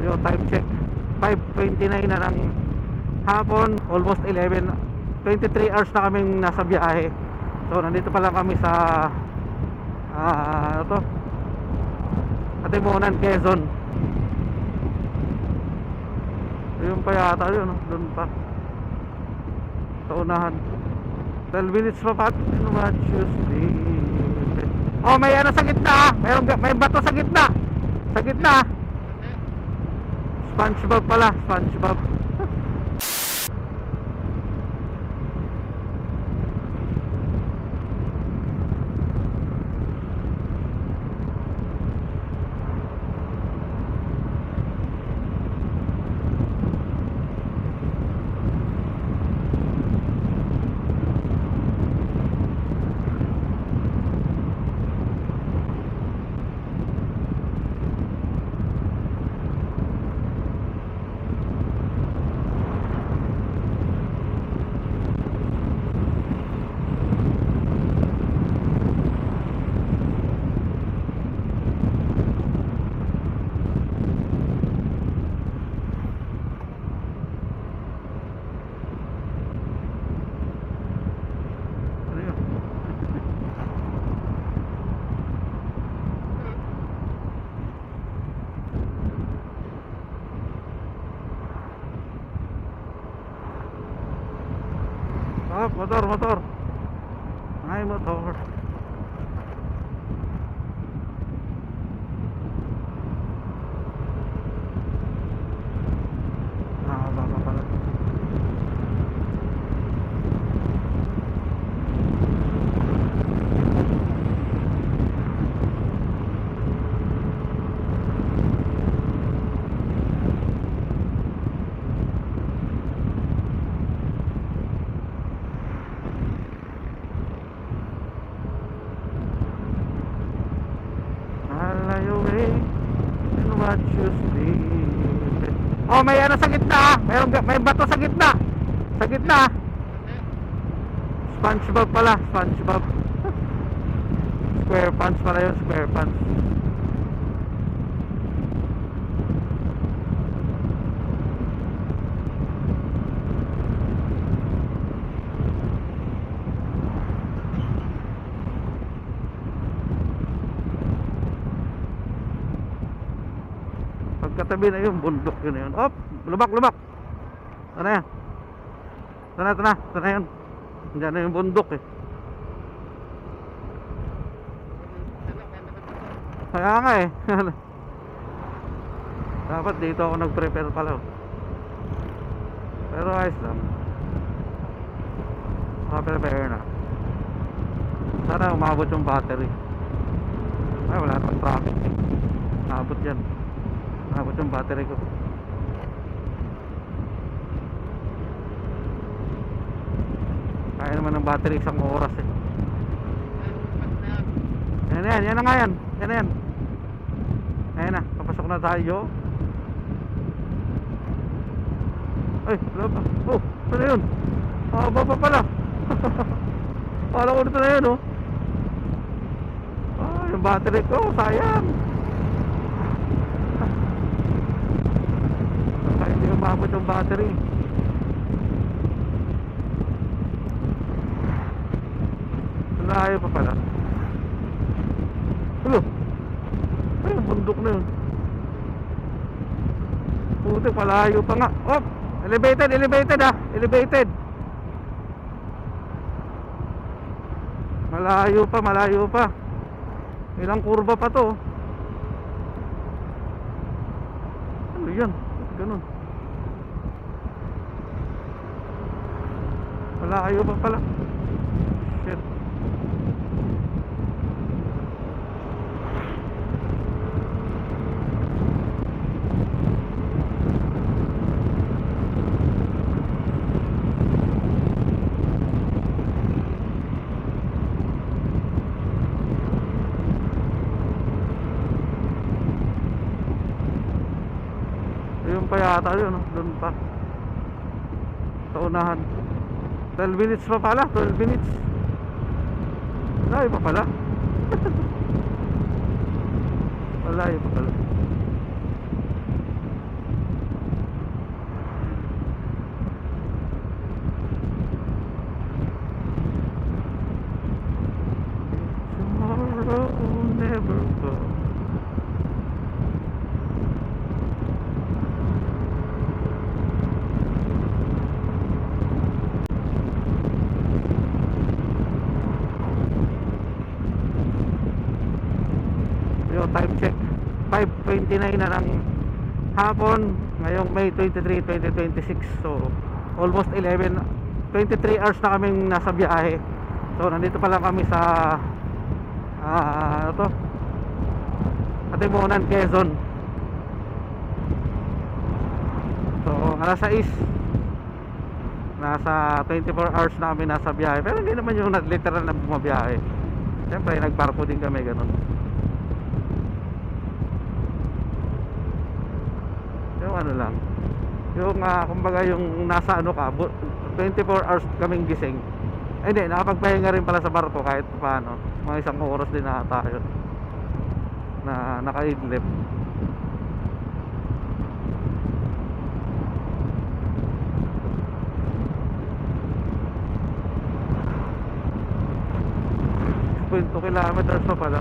Yung time check 5:29 na ng hapon, almost 11, 23 hours na kaming nasa biyahe. So nandito pa lang kami sa ano to, Atimunan, Quezon. Yun pa yata yun, no? Doon pa sa unahan. 12 minutes pa pa. Ano ba, Tuesday? Oh, may ano sa gitna. May bato sa gitna. Sa gitna. SpongeBob pala, SpongeBob. Ano yun? Oh, motor. Ay, motor. Baka pala. Malayo eh. Ano ba, Tuesday? Oh, may ano sa gitna. May bato sa gitna. Sa gitna. SpongeBob pala, SpongeBob. Square pants pala yun, square pants. Pagkatabi na yung bundok yun yun. Op, lubak. Ano yan? Ito na yun. Diyan na yung bundok eh. Kaya nga eh. Dapat dito ako nag-prepare pala. Pero ayos lang. Prepare na. Sana umabot yung battery. Ay, wala pang traffic eh. Umabot yan. Umabot yung battery ko. Kaya naman ng battery isang oras eh. Yan na nga yan. Ayan na, papasok na tayo. Ay, wala pa. Oh, ito na yun. Baba pala. Kala ko nito na yun, oh. Yung battery ko, sayang. Kaya hindi umabot yung battery. Layo pa pala. Hello. Ay, yung bundok na yun. Puti, palayo pa nga. Oh, elevated ah. Elevated. Malayo pa. Ilang kurba pa to. Ano yan? Ganun. Malayo pa pala. Shit. Yun pa yata yun, no? Doon pa sa unahan. 12 minutes pa pala, 12 minutes. Layo pa pala. Malayo pa pala. 5:29 na ng hapon ngayong May 23, 2026. So almost 23 hours na kaming nasa biyahe. So nandito pa lang kami sa ano to, Katimunan, Quezon. So alas 6, nasa 24 hours na kami nasa biyahe. Pero hindi naman yung literal na bumabiyahe. Siyempre nagbarko din kami ganun. Yung ano lang, yung kumbaga yung nasa ano ka, 24 hours kaming gising. Ay hindi, nakapagpahinga rin pala sa barko kahit paano. Mga isang oras din na tayo na naka-idlip. .2 kilometers pa pala.